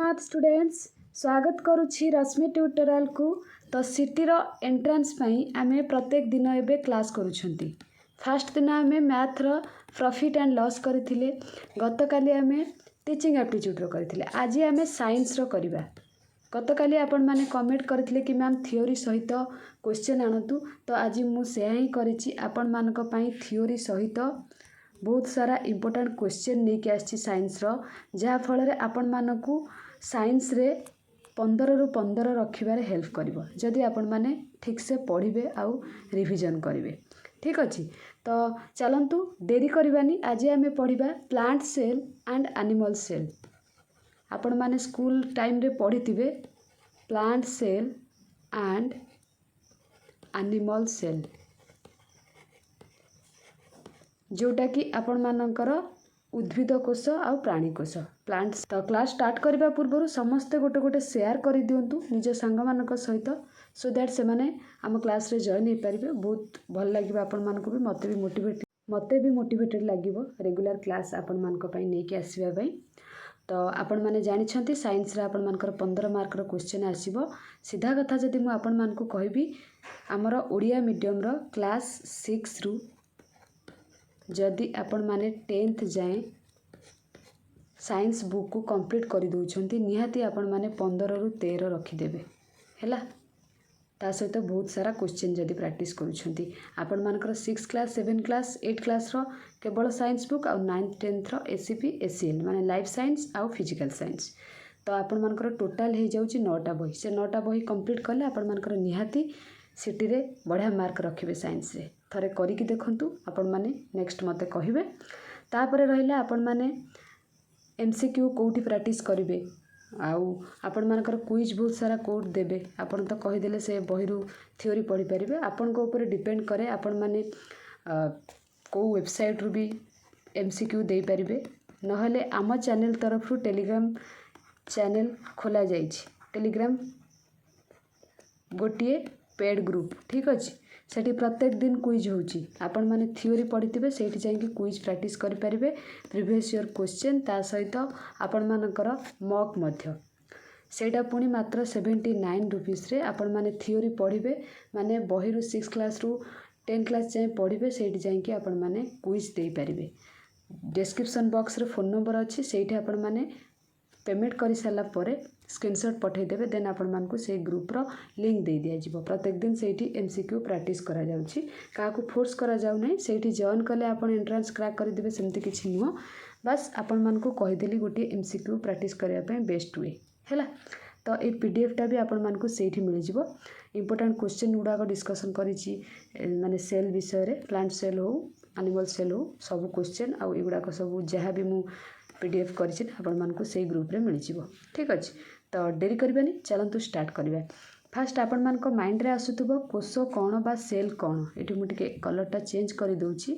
Jagannath students स्वागत करुछि रश्मि tutorial को। तो सिटी रो एंट्रेंस पई आमे प्रत्येक दिन एबे क्लास करूछंती। फर्स्ट दिन आमे मैथ रो प्रॉफिट एंड लॉस करथिले, गतकाली आमे टीचिंग एप्टीट्यूड रो करथिले, आज आमे साइंस रो करिबा। गतकाली आपण माने कमेंट करथिले कि मैम थ्योरी सहित क्वेश्चन आनतु, तो आज मु सेया ही करिछि आपण मानक पई थ्योरी सहित बहुत सारा इंपोर्टेंट क्वेश्चन नहीं कि आछि साइंस रो, जहा फल रे आपण मानकू साइंस रे 15 रु 15 रखिबारे हेल्प करिवो जदि आपण माने ठीक से पढ़िबे आउ रिवीजन करिवे। ठीक अछि, तो चलंतु देरी करबानी, आज आमे पढ़िबा plant cell and animal cell. आपण माने स्कूल टाइम रे पढ़िथिबे plant cell and animal cell, जोटा कि आपण मानकर उद्भिद कोश आउ प्राणी कोश प्लांट। तो क्लास स्टार्ट करबा पूर्व समस्ते गोटे गोटे शेयर कर दिंतु निज सांग मानक सहित, सो दैट से माने आम क्लास रे जॉइन हो पारे। बहुत भल लगे आपण मानक भी, मते भी मोटिवेटेड लागिवो रेगुलर क्लास आपण मानक पई नै कि आसीबा पई। तो आपण माने जानि छंती साइंस रे आपण मानकर 15 मार्क रो क्वेश्चन आसीबो। सीधा कथा जदि मु आपण मानक कहबी हमर ओडिया मीडियम रो क्लास 6 रु जदि आपण माने 10th जाए साइंस बुक को कंप्लीट कर दउछंती, निहाती आपण माने 15 रु 13 रखी देबे हैला। ता सहित बहुत सारा क्वेश्चन जदि प्रैक्टिस करूछंती आपण मानकर 6 क्लास 7 क्लास 8 क्लास रो केवल साइंस बुक आ 9th 10th रो एसीपी एसीएल माने लाइफ साइंस आ फिजिकल साइंस। तो आपण मानकर टोटल हो जाउची 9टा बही। से 9टा बही कंप्लीट कले आपण मानकर निहाती सिटी रे बढ़िया मार्क रखिबे साइंस रे। थरे करिकी देखंतु आपण माने नेक्स्ट मते कहिबे। तापरे रहिला आपण माने एमसीक्यू कोठी प्रैक्टिस करिवे आउ आपण मानकर क्विज बहुत सारा कोड देबे। आपण तो कहि देले से बहिरु थ्योरी पढ़ी परिबे, आपण को ऊपर डिपेंड करे आपण माने को वेबसाइट रु भी एमसीक्यू दे परिबे। नहले आम चैनल तरफ रु टेलीग्राम चैनल खोला जाइछि, टेलीग्राम गोटिए पेड ग्रुप। ठीक अछि, सेठी प्रत्येक दिन क्विज होउची, आपण माने थ्योरी पढ़िथिबे सेठी जाईकी क्विज प्रैक्टिस करि परिबे, प्रीवियस ईयर क्वेश्चन ता सहित आपण मानकर मॉक मध्य। सेटा पुनी मात्र 79 रुपीस रे आपण माने थ्योरी पढ़िबे, माने बहिरु 6 क्लास रु 10 क्लास जाए पढ़िबे, सेठी जाईकी आपण माने क्विज देई परिबे। डिस्क्रिप्शन बॉक्स रे फोन नंबर अछि, सेठी आपण माने पेमेंट करि साला परे स्क्रीनशॉट पठै देबे, देन आपण मानकू से ग्रुप रो लिंक दे दिया जिवो। प्रत्येक दिन सेठी एमसीक्यू प्रैक्टिस करा जाउची, काको फोर्स करा जाउ नै। सेठी जॉइन कले आपण एंट्रेंस क्रैक कर देबे सेमति किछि नुहो, बस आपण मानकू कहि देली गोटी एमसीक्यू प्रैक्टिस करिया पे बेस्ट वे हैला। तो ए पीडीएफ टा भी आपण मानकू सेठी मिलि जिवो। इंपोर्टेंट क्वेश्चन गुडा को डिस्कशन करिछि माने सेल विषय रे, प्लांट सेल हो एनिमल सेल हो सब क्वेश्चन आ एगुडा को सब जहाँ भी मु पीडीएफ करिछि आपण मानकू से ग्रुप रे मिलि जिवो। ठीक अछि, तो देरी करबानी, चलंतु स्टार्ट करबा। फास्ट आपण मानक माइंड रे आसुतबो कोष कोन बा सेल कोन। एठी मु टिके कलर टा चेंज करि दउछि।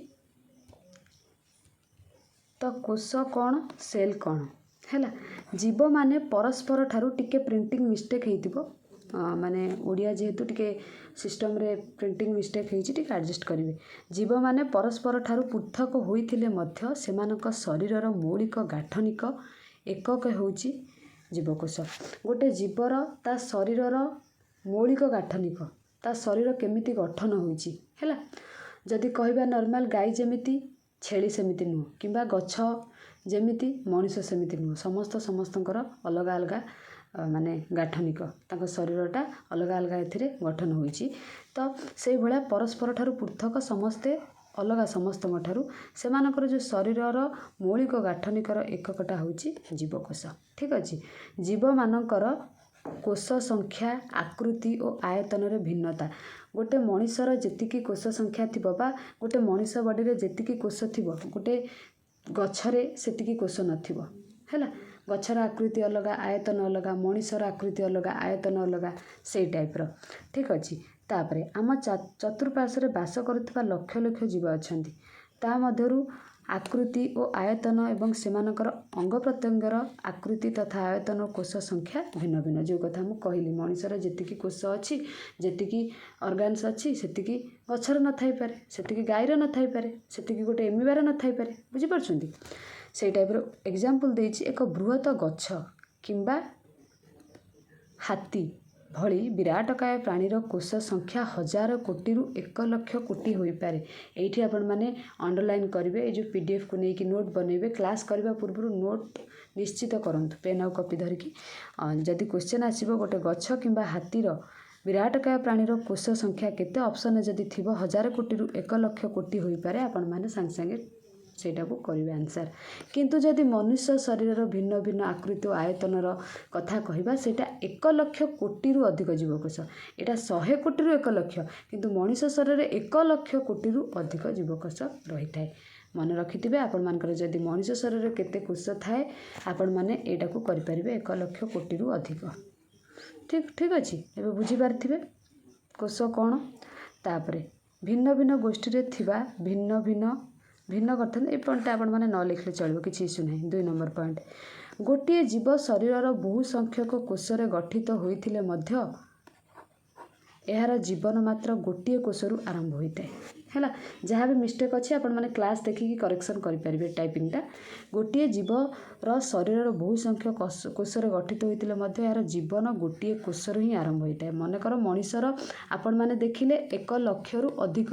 तो कोष कोन सेल कोन हैला। जीव माने परस्पर ठारू टिके प्रिंटिंग मिस्टेक हेतिबो, माने ओडिया जेहेतु टिके सिस्टम रे प्रिंटिंग मिस्टेक हेछि, टिके एडजस्ट करिवे। जीव माने परस्पर ठारू पृथक होइथिले मध्य सेमानक शरीरर मौलिक गाठनिक एकक होछि जीवकोश। गोटे जीवर ता शरीरर मौलिक गाठनिक ता शरीर केमिति गठन होइछि हैला। जदि कहबा नॉर्मल गाय जेमिति छेली सेमिति नुह, किंबा गछ जेमिति मनुष्य सेमिति नुह, समस्तंकर अलग अलग माने गाठनिक ताको शरीरटा अलग अलग एथिरे गठन होइछि। तो सेई भला परस्पर ठारू पृथक समस्ते अलग समस्तଙ୍କ ठारू सेमानकर जो शरीरर मौलिक गाठनिकर एककटा होछि जीवकोश। ठीक अछि, जीव मानकर कोष संख्या आकृति और आयतन रे भिन्नता। गोटे मनुष्यर जेतिकी कोष संख्या थिबो बा गोटे मनुष्य बॉडी रे जेतिकी कोष थिबो, गोटे गछरे सेतिकी कोष नथिबो हैला। गछर आकृति अलग, आयतन अलग, मनुष्यर आकृति अलग, आयतन अलग, सेई टाइप रो। ठीक अछि, तापरे आम चतुर्पार्श्व बास करुवा लक्ष लक्ष जीव अछंती, ता मध्यरु आकृति और आयतन एवं सेमानकर अंग प्रत्यंगर आकृति तथा आयतन और कोष संख्या भिन्न भिन्न। जो कथा मु कहली मनुष्यर जेतिकी कोष अछि, जेतिकी ऑर्गन्स अछि, सेतिकी गछर न थाई पारे, सेतिकी गायर न थाई पारे, सेतिकी गोटे एमिबार न थाई पारे। बुझी परछंती, सेई टाइप रो एग्जांपल देछि। एक बृहत गछ କିମ୍ବା ହାତୀ ଭଳି ବିରାଟକାୟ ପ୍ରାଣୀର କୋଷ ସଂଖ୍ୟା 1000 କୋଟିରୁ 1 ଲକ୍ଷ କୋଟି ହୋଇପାରେ। ଏଇଠି ଆପଣମାନେ ଅଣ୍ଡରଲାଇନ୍ କରିବେ। ଏଇ ଯେଉଁ PDFକୁ ନେଇକି ନୋଟ୍ ବନେଇବେ। କ୍ଲାସ୍ କରିବା ପୂର୍ବରୁ ନୋଟ୍ ନିଶ୍ଚିତ କରନ୍ତୁ ପେନ୍ ଆଉ କପି ଧରିକି। ଯଦି କ୍ୱେଶ୍ଚନ୍ ଆସିବ ଗୋଟେ ଗଛ କିମ୍ବା ହାତୀର ବିରାଟକାୟ ପ୍ରାଣୀର କୋଷ ସଂଖ୍ୟା କେତେ, ଅପସନ୍ରେ ଯଦି ଥିବ 1000 କୋଟିରୁ 1 ଲକ୍ଷ କୋଟି ହୋଇପାରେ, ଆପଣମାନେ ସାଙ୍ଗେ ସାଙ୍ଗେ ସେଇଟାକୁ କରିବେ ଆନ୍ସର୍। କିନ୍ତୁ ଯଦି ମନୁଷ୍ୟ ଶରୀରର ଭିନ୍ନ ଭିନ୍ନ ଆକୃତି ଓ ଆୟତନର କଥା କହିବା, ସେଇଟା 1 ଲକ୍ଷ କୋଟିରୁ ଅଧିକ ଜୀବକୋଷ। ଏଇଟା 100 କୋଟିରୁ 1 ଲକ୍ଷ, କିନ୍ତୁ ମଣିଷ ଶରୀରରେ 1 ଲକ୍ଷ କୋଟିରୁ ଅଧିକ ଜୀବକୋଷ ରହିଥାଏ। ମନେ ରଖିଥିବେ, ଆପଣମାନଙ୍କର ଯଦି ମଣିଷ ଶରୀରରେ କେତେ କୋଷ ଥାଏ, ଆପଣମାନେ ଏଇଟାକୁ କରିପାରିବେ 1 ଲକ୍ଷ କୋଟିରୁ ଅଧିକ। ଠିକ୍ ଅଛି। ଏବେ ବୁଝିପାରିଥିବେ କୋଷ କ'ଣ। ତାପରେ ଭିନ୍ନ ଭିନ୍ନ ଗୋଷ୍ଠୀରେ ଥିବା ଭିନ୍ନ କରିଥାନ୍ତି। ଏ ପଏଣ୍ଟଟା ଆପଣମାନେ ନ ଲେଖିଲେ ଚଳିବ, କିଛି ଇସ୍ୟୁ ନାହିଁ। 2 ନମ୍ବର ପଏଣ୍ଟ, ଗୋଟିଏ ଜୀବ ଶରୀରର ବହୁ ସଂଖ୍ୟକ କୋଷରେ ଗଠିତ ହୋଇଥିଲେ ମଧ୍ୟ ଏହାର ଜୀବନ ମାତ୍ର ଗୋଟିଏ କୋଷରୁ ଆରମ୍ଭ ହୋଇଥାଏ। ହେଲା, ଯାହା ବି ମିଷ୍ଟେକ୍ ଅଛି ଆପଣମାନେ କ୍ଲାସ୍ ଦେଖିକି କରେକ୍ସନ୍ କରିପାରିବେ ଟାଇପିଂଟା। ଗୋଟିଏ ଜୀବର ଶରୀରର ବହୁ ସଂଖ୍ୟକ କୋଷରେ ଗଠିତ ହୋଇଥିଲେ ମଧ୍ୟ ଏହାର ଜୀବନ ଗୋଟିଏ କୋଷରୁ ହିଁ ଆରମ୍ଭ ହୋଇଥାଏ। ମନେକର ମଣିଷର ଆପଣମାନେ ଦେଖିଲେ 1 ଲକ୍ଷରୁ ଅଧିକ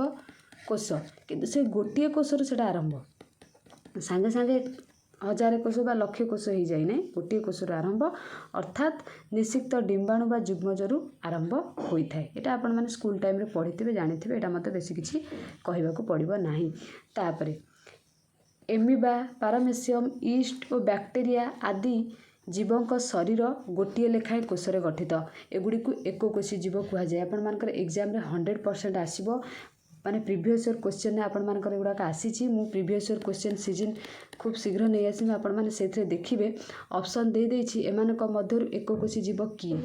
କୋଷ, କିନ୍ତୁ ସେ ଗୋଟିଏ କୋଷରୁ ସେଇଟା ଆରମ୍ଭ। ସାଙ୍ଗେ ସାଙ୍ଗେ 1000 କୋଷ ବା ଲକ୍ଷ କୋଷ ହେଇଯାଇ ନାହିଁ, ଗୋଟିଏ କୋଷରୁ ଆରମ୍ଭ, ଅର୍ଥାତ୍ ନିଷିକ୍ତ ଡିମ୍ବାଣୁ ବା ଯୁଗ୍ମଜରୁ ଆରମ୍ଭ ହୋଇଥାଏ। ଏଇଟା ଆପଣମାନେ ସ୍କୁଲ ଟାଇମ୍ରେ ପଢ଼ିଥିବେ, ଜାଣିଥିବେ। ଏଇଟା ମୋତେ ବେଶୀ କିଛି କହିବାକୁ ପଡ଼ିବ ନାହିଁ। ତାପରେ ଏମିବା, ପାରାମେସିୟମ୍, ଇଷ୍ଟ ଓ ବ୍ୟାକ୍ଟେରିଆ ଆଦି ଜୀବଙ୍କ ଶରୀର ଗୋଟିଏ ଲେଖାଏଁ କୋଷରେ ଗଠିତ। ଏଗୁଡ଼ିକୁ ଏକକୋଷୀ ଜୀବ କୁହାଯାଏ। ଆପଣମାନଙ୍କର ଏକ୍ଜାମ୍ରେ 100% ଆସିବ। ମାନେ ପ୍ରିଭିୟସ୍ ଇୟର୍ କ୍ୱେଶ୍ଚନ୍ରେ ଆପଣମାନଙ୍କର ଏଗୁଡ଼ାକ ଆସିଛି। ମୁଁ ପ୍ରିଭିୟସ୍ ଇୟର୍ କ୍ୱେଶ୍ଚନ୍ ସିଜିନ୍ ଖୁବ୍ ଶୀଘ୍ର ନେଇ ଆସିବି। ଆପଣମାନେ ସେଇଥିରେ ଦେଖିବେ ଅପସନ୍ ଦେଇଦେଇଛି। ଏମାନଙ୍କ ମଧ୍ୟରୁ ଏକକୋଷୀ ଜୀବ କିଏ?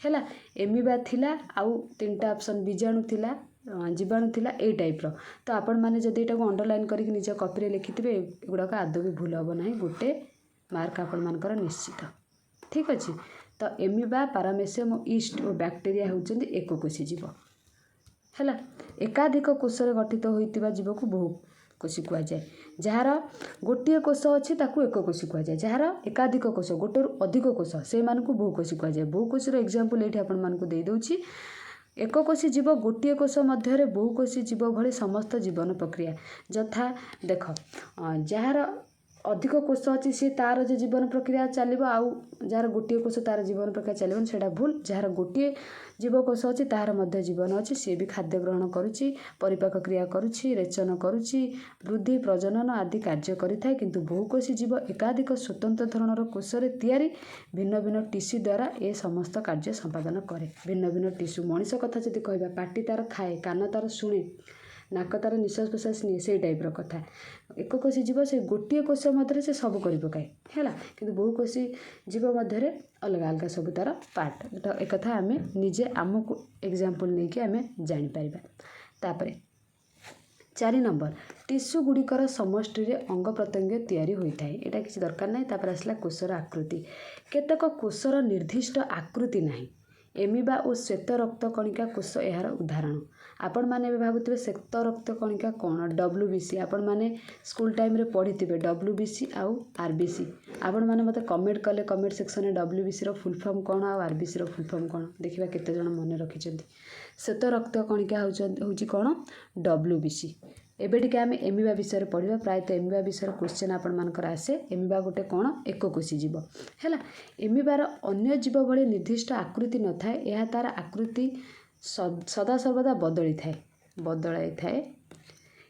ହେଲା, ଏମିବା ଥିଲା, ଆଉ 3ଟା ଅପସନ୍ ବୀଜାଣୁ ଥିଲା, ଜୀବାଣୁ ଥିଲା, ଏଇ ଟାଇପ୍ର। ତ ଆପଣମାନେ ଯଦି ଏଇଟାକୁ ଅଣ୍ଡରଲାଇନ୍ କରିକି ନିଜ କପିରେ ଲେଖିଥିବେ, ଏଗୁଡ଼ାକ ଆଦୌ ବି ଭୁଲ ହେବ ନାହିଁ। ଗୋଟେ ମାର୍କ ଆପଣମାନଙ୍କର ନିଶ୍ଚିତ। ଠିକ୍ ଅଛି। ତ ଏମିବା, ପାରାମେସିୟମ୍, ଇଷ୍ଟ ଓ ବ୍ୟାକ୍ଟେରିଆ ହେଉଛନ୍ତି ଏକକୋଷୀ ଜୀବ। ହେଲା, ଏକାଧିକ କୋଷରେ ଗଠିତ ହୋଇଥିବା ଜୀବକୁ ବହୁକୋଷୀ କୁହାଯାଏ। ଯାହାର ଗୋଟିଏ କୋଷ ଅଛି ତାକୁ ଏକକୋଷୀ କୁହାଯାଏ। ଯାହାର ଏକାଧିକ କୋଷ, ଗୋଟେରୁ ଅଧିକ କୋଷ, ସେମାନଙ୍କୁ ବହୁକୋଷୀ କୁହାଯାଏ। ବହୁକୋଷୀର ଏକ୍ଜାମ୍ପଲ୍ ଏଇଠି ଆପଣମାନଙ୍କୁ ଦେଇଦେଉଛି। ଏକକୋଷୀ ଜୀବ ଗୋଟିଏ କୋଷ ମଧ୍ୟରେ ବହୁକୋଷୀ ଜୀବ ଭଳି ସମସ୍ତ ଜୀବନ ପ୍ରକ୍ରିୟା, ଯଥା ଦେଖ, ଯାହାର ଅଧିକ କୋଷ ଅଛି ସିଏ ତାର ଯେ ଜୀବନ ପ୍ରକ୍ରିୟା ଚାଲିବ, ଆଉ ଯାହାର ଗୋଟିଏ କୋଷ ତାର ଜୀବନ ପ୍ରକ୍ରିୟା ଚାଲିବନି, ସେଇଟା ଭୁଲ। ଯାହାର ଗୋଟିଏ ଜୀବକୋଷ ଅଛି ତାହାର ମଧ୍ୟ ଜୀବନ ଅଛି। ସିଏ ବି ଖାଦ୍ୟ ଗ୍ରହଣ କରୁଛି, ପରିପାକ କ୍ରିୟା କରୁଛି, ରେଚନ କରୁଛି, ବୃଦ୍ଧି, ପ୍ରଜନନ ଆଦି କାର୍ଯ୍ୟ କରିଥାଏ। କିନ୍ତୁ ବହୁକୋଷୀ ଜୀବ ଏକାଧିକ ସ୍ୱତନ୍ତ୍ର ଧରଣର କୋଷରେ ତିଆରି ଭିନ୍ନ ଭିନ୍ନ ଟିସ୍ୟୁ ଦ୍ୱାରା ଏ ସମସ୍ତ କାର୍ଯ୍ୟ ସମ୍ପାଦନ କରେ। ଭିନ୍ନ ଭିନ୍ନ ଟିସ୍ୟୁ, ମଣିଷ କଥା ଯଦି କହିବା, ପାଟି ତାର ଖାଏ, କାନ ତାର ଶୁଣେ, ନାକ ତାର ନିଶ୍ୱାସ ପ୍ରଶ୍ୱାସ ନିଏ, ସେଇ ଟାଇପ୍ର କଥା। ଏକକୋଷୀ ଜୀବ ସେ ଗୋଟିଏ କୋଷ ମଧ୍ୟରେ ସେ ସବୁ କରି ପକାଏ। ହେଲା, କିନ୍ତୁ ବହୁକୋଷୀ ଜୀବ ମଧ୍ୟରେ ଅଲଗା ଅଲଗା ସବୁ ତାର ପାର୍ଟ। ଏକଥା ଆମେ ନିଜେ ଆମକୁ ଏକ୍ଜାମ୍ପଲ୍ ନେଇକି ଆମେ ଜାଣିପାରିବା। ତାପରେ 4 ନମ୍ବର, ଟିସ୍ୟୁ ଗୁଡ଼ିକର ସମଷ୍ଟିରେ ଅଙ୍ଗ ପ୍ରତ୍ୟଙ୍ଗ ତିଆରି ହୋଇଥାଏ। ଏଇଟା କିଛି ଦରକାର ନାହିଁ। ତାପରେ ଆସିଲା କୋଷର ଆକୃତି। କେତେକ କୋଷର ନିର୍ଦ୍ଦିଷ୍ଟ ଆକୃତି ନାହିଁ। ଏମିବା ଓ ଶ୍ୱେତ ରକ୍ତ କଣିକା କୋଷ ଏହାର ଉଦାହରଣ। ଆପଣମାନେ ଏବେ ଭାବୁଥିବେ ଶ୍ୱେତ ରକ୍ତ କଣିକା କ'ଣ? WBC। ଆପଣମାନେ ସ୍କୁଲ ଟାଇମ୍ରେ ପଢ଼ିଥିବେ WBC ଆଉ RBC। ଆପଣମାନେ ମୋତେ କମେଣ୍ଟ କଲେ କମେଣ୍ଟ ସେକ୍ସନରେ WBCର ଫୁଲ୍ ଫର୍ମ କ'ଣ ଆଉ RBCର ଫୁଲ୍ ଫର୍ମ କ'ଣ, ଦେଖିବା କେତେଜଣ ମନେ ରଖିଛନ୍ତି। ଶ୍ୱେତ ରକ୍ତ କଣିକା ହେଉଛି କ'ଣ? WBC। ଏବେ ଟିକେ ଆମେ ଏମିବା ବିଷୟରେ ପଢ଼ିବା। ପ୍ରାୟତଃ ଏମିବା ବିଷୟରେ କ୍ୱେଶ୍ଚନ୍ ଆପଣମାନଙ୍କର ଆସେ। ଏମିବା ଗୋଟେ କ'ଣ? ଏକକୋଷୀ ଜୀବ। ହେଲା, ଏମିବାର ଅନ୍ୟ ଜୀବ ଭଳି ନିର୍ଦ୍ଦିଷ୍ଟ ଆକୃତି ନଥାଏ। ଏହା ତାର ଆକୃତି ସଦାସର୍ବଦା ବଦଳାଇଥାଏ।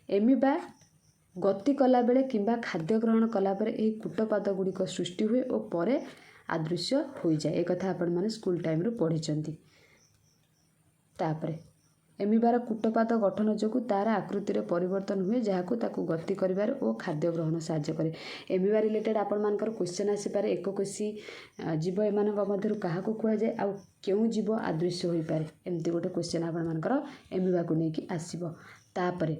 ଏମିବା ଗତି କଲାବେଳେ କିମ୍ବା ଖାଦ୍ୟ ଗ୍ରହଣ କଲାପରେ ଏହି କୂଟପାଦ ଗୁଡ଼ିକ ସୃଷ୍ଟି ହୁଏ ଓ ପରେ ଅଦୃଶ୍ୟ ହୋଇଯାଏ। ଏ କଥା ଆପଣମାନେ ସ୍କୁଲ ଟାଇମ୍ରୁ ପଢ଼ିଛନ୍ତି। ତାପରେ ଏମିବାର କୂଟପାଦ ଗଠନ ଯୋଗୁଁ ତାର ଆକୃତିରେ ପରିବର୍ତ୍ତନ ହୁଏ, ଯାହାକୁ ତାକୁ ଗତି କରିବାରେ ଓ ଖାଦ୍ୟ ଗ୍ରହଣ ସାହାଯ୍ୟ କରେ। ଏମିବା ରିଲେଟେଡ଼ ଆପଣମାନଙ୍କର କ୍ୱେଶ୍ଚନ୍ ଆସିପାରେ। ଏକକୋଷୀ ଜୀବ ଏମାନଙ୍କ ମଧ୍ୟରୁ କାହାକୁ କୁହାଯାଏ, ଆଉ କେଉଁ ଜୀବ ଅଦୃଶ୍ୟ ହୋଇପାରେ, ଏମିତି ଗୋଟେ କ୍ୱେଶ୍ଚନ୍ ଆପଣମାନଙ୍କର ଏମିବାକୁ ନେଇକି ଆସିବ। ତାପରେ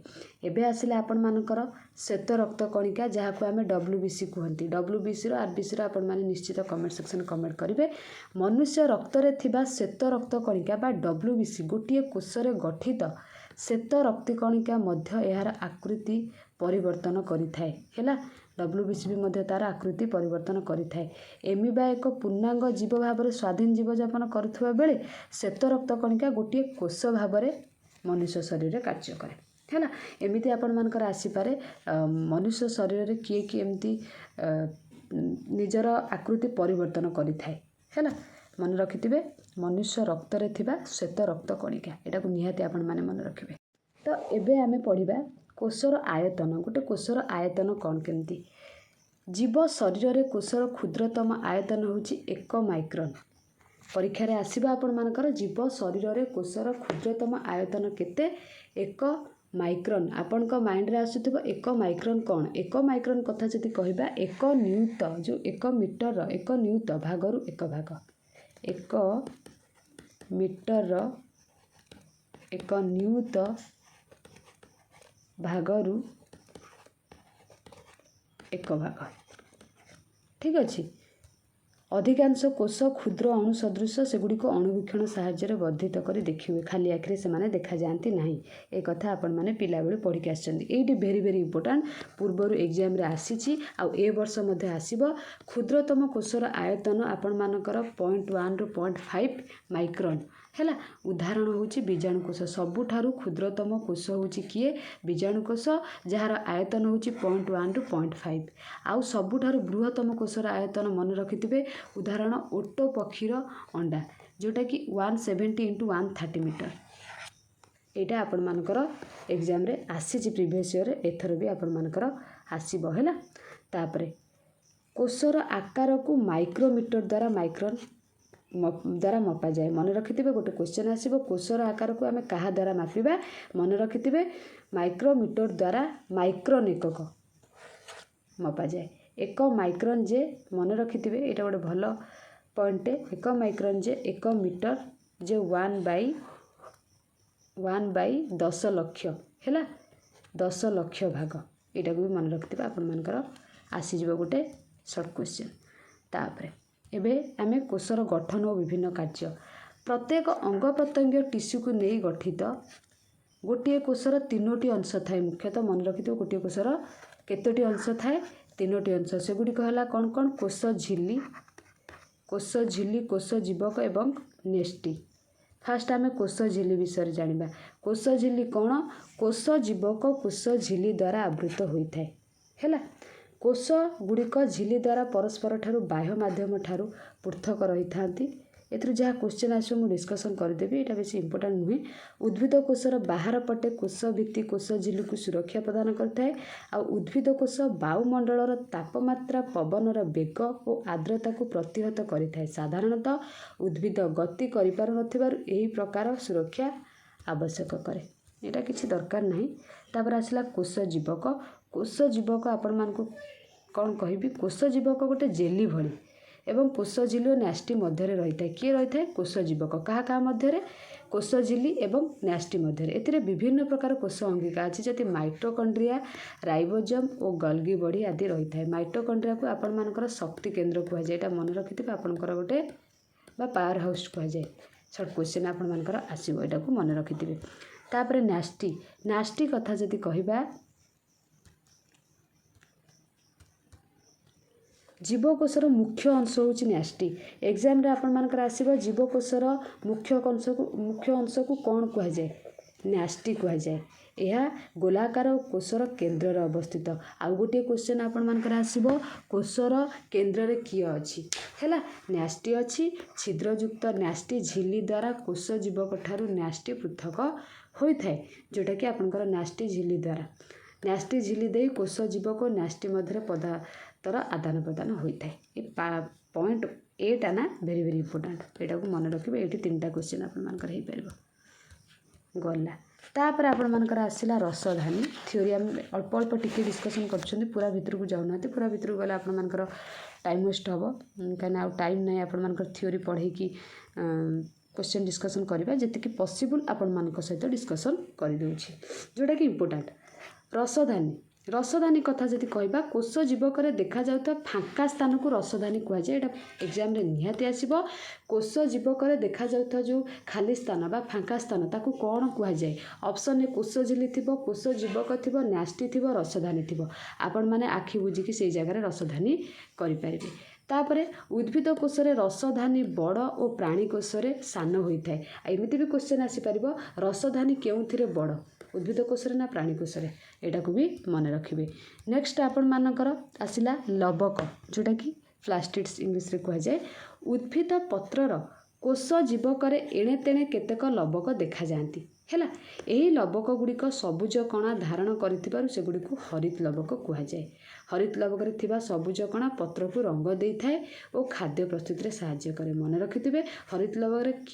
ଏବେ ଆସିଲେ ଆପଣମାନଙ୍କର ଶ୍ୱେତ ରକ୍ତ କଣିକା, ଯାହାକୁ ଆମେ WBC କୁହନ୍ତି। WBCର RBCର ଆପଣମାନେ ନିଶ୍ଚିତ କମେଣ୍ଟ ସେକ୍ସନ୍ କମେଣ୍ଟ କରିବେ। ମନୁଷ୍ୟ ରକ୍ତରେ ଥିବା ଶ୍ୱେତ ରକ୍ତ କଣିକା ବା WBC ଗୋଟିଏ କୋଷରେ ଗଠିତ ଶ୍ୱେତ ରକ୍ତ କଣିକା ମଧ୍ୟ ଏହାର ଆକୃତି ପରିବର୍ତ୍ତନ କରିଥାଏ। ହେଲା, WBC ବି ମଧ୍ୟ ତା'ର ଆକୃତି ପରିବର୍ତ୍ତନ କରିଥାଏ। ଏମିବା ଏକ ପୂର୍ଣ୍ଣାଙ୍ଗ ଜୀବ ଭାବରେ ସ୍ୱାଧୀନ ଜୀବଯାପନ କରୁଥିବା ବେଳେ ଶ୍ଵେତ ରକ୍ତ କଣିକା ଗୋଟିଏ କୋଷ ଭାବରେ ମନୁଷ୍ୟ ଶରୀରରେ କାର୍ଯ୍ୟ କରେ। ହେଲା, ଏମିତି ଆପଣମାନଙ୍କର ଆସିପାରେ ମନୁଷ୍ୟ ଶରୀରରେ କିଏ କିଏ ଏମିତି ନିଜର ଆକୃତି ପରିବର୍ତ୍ତନ କରିଥାଏ। ହେଲା, ମନେ ରଖିଥିବେ ମନୁଷ୍ୟ ରକ୍ତରେ ଥିବା ଶ୍ଵେତ ରକ୍ତ କଣିକା, ଏଟାକୁ ନିହାତି ଆପଣମାନେ ମନେ ରଖିବେ। ତ ଏବେ ଆମେ ପଢ଼ିବା କୋଷର ଆୟତନ। ଗୋଟେ କୋଷର ଆୟତନ କ'ଣ କେମିତି? ଜୀବ ଶରୀରରେ କୋଷର କ୍ଷୁଦ୍ରତମ ଆୟତନ ହେଉଛି 1 ମାଇକ୍ରନ୍। ପରୀକ୍ଷାରେ ଆସିବା ଆପଣମାନଙ୍କର ଜୀବ ଶରୀରରେ କୋଷର କ୍ଷୁଦ୍ରତମ ଆୟତନ କେତେ? 1 ମାଇକ୍ରନ୍। ଆପଣଙ୍କ ମାଇଣ୍ଡରେ ଆସୁଥିବ 1 ମାଇକ୍ରନ୍ କ'ଣ? 1 ମାଇକ୍ରନ୍ କଥା ଯଦି କହିବା 1 ନିୟୁତ, ଯେଉଁ 1 ମିଟରର 1 ନିୟୁତ ଭାଗରୁ 1 ଭାଗ, 1 ମିଟରର 1 ନିୟୁତ ଭାଗରୁ 1 ଭାଗ। ଠିକ୍ ଅଛି। ଅଧିକାଂଶ କୋଷ କ୍ଷୁଦ୍ର ଅଣୁ ସଦୃଶ, ସେଗୁଡ଼ିକ ଅଣୁବୀକ୍ଷଣ ସାହାଯ୍ୟରେ ବର୍ଦ୍ଧିତ କରି ଦେଖିହୁଏ, ଖାଲି ଆଖିରେ ସେମାନେ ଦେଖାଯାଆନ୍ତି ନାହିଁ। ଏ କଥା ଆପଣମାନେ ପିଲାବେଳୁ ପଢ଼ିକି ଆସିଛନ୍ତି। ଏଇଠି ଭେରି ଭେରି ଇମ୍ପୋର୍ଟାଣ୍ଟ, ପୂର୍ବରୁ ଏକ୍ଜାମ୍ରେ ଆସିଛି ଆଉ ଏ ବର୍ଷ ମଧ୍ୟ ଆସିବ। କ୍ଷୁଦ୍ରତମ କୋଷର ଆୟତନ ଆପଣମାନଙ୍କର 0.1 ରୁ 0.5 ମାଇକ୍ରନ୍। ହେଲା, ଉଦାହରଣ ହେଉଛି ବୀଜାଣୁକୋଷ। ସବୁଠାରୁ କ୍ଷୁଦ୍ରତମ କୋଷ ହେଉଛି କିଏ? ବୀଜାଣୁକୋଷ, ଯାହାର ଆୟତନ ହେଉଛି 0.1 ରୁ 0.5। ଆଉ ସବୁଠାରୁ ବୃହତ୍ତମ କୋଷର ଆୟତନ ମନେ ରଖିଥିବେ, ଉଦାହରଣ ଓଟ ପକ୍ଷୀର ଅଣ୍ଡା, ଯେଉଁଟାକି 170 × 130 ମିଟର। ଏଇଟା ଆପଣମାନଙ୍କର ଏକ୍ଜାମ୍ରେ ଆସିଛି ପ୍ରିଭିୟସ୍ ଇୟର୍ରେ, ଏଥର ବି ଆପଣମାନଙ୍କର ଆସିବ। ହେଲା, ତାପରେ କୋଷର ଆକାରକୁ ମାଇକ୍ରୋମିଟର ଦ୍ୱାରା ମପାଯାଏ। ମନେ ରଖିଥିବେ, ଗୋଟେ କ୍ୱେଶ୍ଚନ୍ ଆସିବ କୋଷର ଆକାରକୁ ଆମେ କାହା ଦ୍ୱାରା ମାପିବା? ମନେ ରଖିଥିବେ ମାଇକ୍ରୋମିଟର ଦ୍ୱାରା ମାଇକ୍ରନ୍ ଏକକ ମପାଯାଏ। 1 ମାଇକ୍ରନ୍ ଯେ, ମନେ ରଖିଥିବେ ଏଇଟା ଗୋଟେ ଭଲ ପଏଣ୍ଟ। 1 ମାଇକ୍ରନ୍ ଯେ 1 ମିଟର ଯେ 1/10 ଲକ୍ଷ। ହେଲା, 10 ଲକ୍ଷ ଭାଗ। ଏଇଟାକୁ ବି ମନେ ରଖିଥିବେ, ଆପଣମାନଙ୍କର ଆସିଯିବ ଗୋଟେ ସର୍ଟ କ୍ୱେଶ୍ଚନ୍। ତାପରେ ଏବେ ଆମେ କୋଷର ଗଠନ ଓ ବିଭିନ୍ନ କାର୍ଯ୍ୟ। ପ୍ରତ୍ୟେକ ଅଙ୍ଗ ପ୍ରତ୍ୟଙ୍ଗ ଟିସ୍ୟୁକୁ ନେଇ ଗଠିତ ଗୋଟିଏ କୋଷର 3ଟି ଅଂଶ ଥାଏ। ମୁଖ୍ୟତଃ ମନେ ରଖିଥିବ ଗୋଟିଏ କୋଷର କେତୋଟି ଅଂଶ ଥାଏ? 3ଟି ଅଂଶ। ସେଗୁଡ଼ିକ ହେଲା କ'ଣ କ'ଣ? କୋଷ ଝିଲ୍ଲି, କୋଷ ଜୀବକ ଏବଂ ନେଷ୍ଟି। ଫାର୍ଷ୍ଟ ଆମେ କୋଷ ଝିଲ୍ଲି ବିଷୟରେ ଜାଣିବା। କୋଷ ଝିଲ୍ଲି କ'ଣ? କୋଷ ଜୀବକ କୋଷ ଝିଲ୍ଲି ଦ୍ୱାରା ଆବୃତ ହୋଇଥାଏ। ହେଲା, କୋଷ ଗୁଡ଼ିକ ଝିଲ୍ଲି ଦ୍ୱାରା ପରସ୍ପର ଠାରୁ ବାହ୍ୟ ମାଧ୍ୟମ ଠାରୁ ପୃଥକ ରହିଥାନ୍ତି। ଏଥିରୁ ଯାହା କ୍ୱେଶ୍ଚନ୍ ଆସିବ ମୁଁ ଡିସ୍କସନ୍ କରିଦେବି, ଏଇଟା ବେଶୀ ଇମ୍ପୋର୍ଟାଣ୍ଟ ନୁହେଁ। ଉଦ୍ଭିଦ କୋଷର ବାହାର ପଟେ କୋଷ ଭିତ୍ତି କୋଷ ଝିଲ୍ଲିକୁ ସୁରକ୍ଷା ପ୍ରଦାନ କରିଥାଏ। ଆଉ ଉଦ୍ଭିଦ କୋଷ ବାୟୁମଣ୍ଡଳର ତାପମାତ୍ରା, ପବନର ବେଗ ଓ ଆର୍ଦ୍ରତାକୁ ପ୍ରତିହତ କରିଥାଏ। ସାଧାରଣତଃ ଉଦ୍ଭିଦ ଗତି କରିପାରୁନଥିବାରୁ ଏହି ପ୍ରକାର ସୁରକ୍ଷା ଆବଶ୍ୟକ କରେ। ଏଇଟା କିଛି ଦରକାର ନାହିଁ। ତାପରେ ଆସିଲା କୋଷ ଜୀବକ। କୋଷ ଜୀବକ ଆପଣମାନଙ୍କୁ କ'ଣ କହିବି? କୋଷ ଜୀବକ ଗୋଟେ ଜେଲି ଭଳି ଏବଂ କୋଷ ଝିଲ୍ଲି ଓ ନ୍ୟାଷ୍ଟି ମଧ୍ୟରେ ରହିଥାଏ। କିଏ ରହିଥାଏ? କୋଷ ଜୀବକ। କାହା କାହା ମଧ୍ୟରେ? କୋଷ ଝିଲ୍ଲି ଏବଂ ନ୍ୟାଷ୍ଟି ମଧ୍ୟରେ। ଏଥିରେ ବିଭିନ୍ନ ପ୍ରକାର କୋଷ ଅଙ୍ଗିକା ଅଛି, ଯେମିତି ମାଇଟୋକଣ୍ଡ୍ରିଆ, ରାଇବୋଜୋମ୍ ଓ ଗଲ୍ଗି ବଡି ଆଦି ରହିଥାଏ। ମାଇଟୋକଣ୍ଡ୍ରିଆକୁ ଆପଣମାନଙ୍କର ଶକ୍ତି କେନ୍ଦ୍ର କୁହାଯାଏ। ଏଇଟା ମନେ ରଖିଥିବେ, ଆପଣଙ୍କର ଗୋଟେ ବା ପାୱାର ହାଉସ୍ କୁହାଯାଏ। ସର୍ଟ କ୍ୱେଶ୍ଚନ୍ ଆପଣମାନଙ୍କର ଆସିବ, ଏଇଟାକୁ ମନେ ରଖିଥିବେ। ତାପରେ ନ୍ୟାଷ୍ଟି କଥା ଯଦି କହିବା, ଜୀବକୋଷର ମୁଖ୍ୟ ଅଂଶ ହେଉଛି ନ୍ୟାଷ୍ଟି। ଏକ୍ଜାମ୍ରେ ଆପଣମାନଙ୍କର ଆସିବ ଜୀବକୋଷର ମୁଖ୍ୟ ଅଂଶକୁ କ'ଣ କୁହାଯାଏ? ନ୍ୟାଷ୍ଟି କୁହାଯାଏ। ଏହା ଗୋଲାକାର କୋଷର କେନ୍ଦ୍ରରେ ଅବସ୍ଥିତ। ଆଉ ଗୋଟିଏ କ୍ୱେଶ୍ଚନ୍ ଆପଣମାନଙ୍କର ଆସିବ, କୋଷର କେନ୍ଦ୍ରରେ କିଏ ଅଛି? ହେଲା, ନ୍ୟାଷ୍ଟି ଅଛି। ଛିଦ୍ରଯୁକ୍ତ ନ୍ୟାଷ୍ଟି ଝିଲ୍ଲି ଦ୍ୱାରା କୋଷ ଜୀବକ ଠାରୁ ନ୍ୟାଷ୍ଟି ପୃଥକ ହୋଇଥାଏ, ଯେଉଁଟାକି ଆପଣଙ୍କର ନ୍ୟାଷ୍ଟି ଝିଲ୍ଲି ଦ୍ୱାରା। ନ୍ୟାଷ୍ଟି ଝିଲ୍ଲି ଦେଇ କୋଷ ଜୀବକ ଓ ନ୍ୟାଷ୍ଟି ମଧ୍ୟରେ ପଦାର୍ଥର ଆଦାନ ପ୍ରଦାନ ହୋଇଥାଏ। ଏ ପଏଣ୍ଟ ଏଟା ନା ଭେରି ଭେରି ଇମ୍ପୋର୍ଟାଣ୍ଟ, ଏଇଟାକୁ ମନେ ରଖିବେ। ଏଇଠି 3ଟା କ୍ୱେଶ୍ଚନ୍ ଆପଣମାନଙ୍କର ହେଇପାରିବ। ଗଲା, ତାପରେ ଆପଣମାନଙ୍କର ଆସିଲା ରସଧାନୀ ଥିଓରି। ଆମେ ଅଳ୍ପ ଅଳ୍ପ ଟିକେ ଡିସ୍କସନ୍ କରୁଛନ୍ତି, ପୁରା ଭିତରକୁ ଯାଉନାହାନ୍ତି। ପୁରା ଭିତରକୁ ଗଲେ ଆପଣମାନଙ୍କର ଟାଇମ୍ ୱେଷ୍ଟ ହେବ, କାହିଁକିନା ଆଉ ଟାଇମ୍ ନାହିଁ ଆପଣମାନଙ୍କର ଥିଓରି ପଢ଼େଇକି क्वेश्चन डिस्कसन करवा जी पॉसिबल आपण मान सहित डिस्कसन करदे जोटाकि इम्पोर्टाट रसधानी रसधानी कथा जदि कहबा कोष जीवक देखा जाउता फांका स्थान को रसधानी कह जाए। एटा एग्जाम रे निहाती आसीबो। कोष जीवक देखा जाउता जो खाली स्थान बा फांका स्थान ताकू कौन कह जाए। ऑप्शन ए कोष झिल्ली थिबो, कोष जीवक थिबो, न्यास्टी थिबो, रसधानी थिबो। आपण माने आखि बुझिकी से जगह रसधानी करि परिबे। तापरे उद्भिद कोष रे रसधानी बड़ और प्राणी कोष रे सान होइथाय। एमिति भी क्वेश्चन आसी परिबो रसधानी केउथिरे बड़, उद्भिद कोष रे ना प्राणी कोष रे, एटा को भी मन रखिबे। नेक्स्ट आपण मानकर आसिला लबक, जोटा कि प्लास्टिड्स इंग्लिश रे कह जाए। उद्भिद पत्रर कोष जीवक एणे तेणे केतेक लबक देखा जाती है। यही लबक गुड़िक सबुज कणा धारण कर सेगुड़ी हरित लबक कह जाए। हरित लबक थिबा सबुज कणा पत्र को रंग दे थाए और खाद्य प्रस्तुति में साहाय्य करे। मन रखिथिबे हरित लबक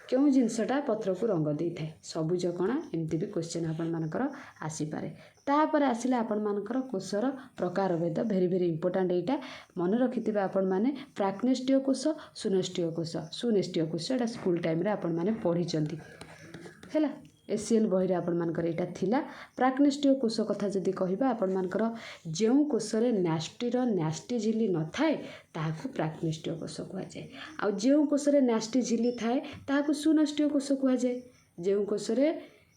क्यों जिनसटा पत्र को रंग दे थाए, सबुज कणा। एमती भी क्वेश्चन आपण मानकर आसीपारे। तापर आसिला आपण मानकर कोषर प्रकार भेद, भेरी भेरी इंपोर्टाट एटा मन रखिथिबे आपण माने। प्राक्नेष्टीय कोष, सुनेष्टीय कोष। सुनेष्टीय कोष एटा स्कूल टाइम रे आपण माने पढ़ी चलती है। एसीएल बही आपण मानकर एटा थिला। प्राक्नेष्टीय कोष कथा जदि कहबा आपण मानकर जो कोष रे न्यास्टी झिल्ली न थाए ताहाकू प्राक्नेष्टीय कोष कह जाए। आ जो कोष रे न्यास्टी झिल्ली थाए ताहाकू सुनेष्टीय कोष कह जाए। जो कोष रे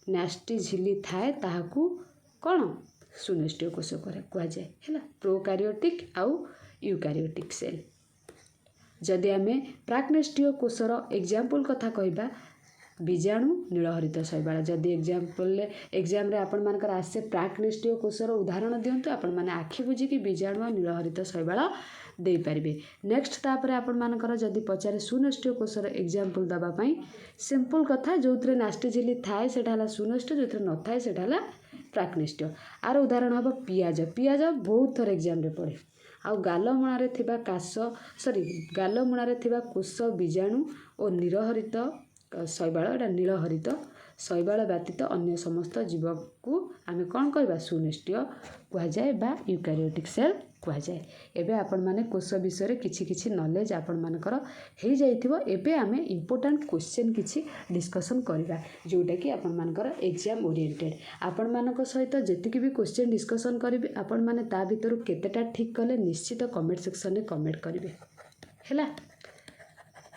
न्यास्टी झिल्ली थाए ताहाकू कौन सुनेष्टीय कोष कह जाए है। प्रोकारियोटिक आउ यूकारियोटिक सेल। जदि आमे प्राक्नेष्टीय कोषर एग्जाम्पल कथा कहबा बीजाणु नीलहरित शैवाल। जदि एग्जाम रे आपण मानकर आसे प्राक्नेष्टीय कोषर उदाहरण दियंतु, आपण माने आखि बुझिकी बीजाणु और नीलहरित शैवाल दे पारिबे। नेक्स्ट तापर आपण मानकर जदि पचारे सुनेष्टीय कोषर एग्जाम्पल दबा पई सिंपल कथा, जोथरे न्यास्टी झिल्ली थाए सेटा हला सुनेष्टीय, जोथरे न थाए सेटा हला प्राक्नेष्टीय। आर उदाहरण हबो पियाज। पियाज बहुत थर एग्जाम रे पड़े। आउ गालमुणारे थिबा गालमुणारे थिबा कोष बीजाणु और नीलहरित शैवाल, एटा नीलहरित शैवाल व्यतीत अन्य समस्त जीव को आमे कौन कहबा सुनेष्टीय कह जाए बा यूकारियोटिक सेल कह जाए। एबे आपण माने कोष विषय किछि किछि नॉलेज आपण मानकर हो जाइथिबो। एबे आमे इंपोर्टेंट क्वेश्चन किछि डिस्कशन करिबा, जोटा कि आपण मानकर एग्जाम ओरिएंटेड। आपण मानक सहित जेतिकी भी क्वेश्चन डिस्कशन करिबे आपण माने ता भितरु केतेटा ठीक कले निश्चित कमेंट सेक्शन में कमेंट करिवे हैला।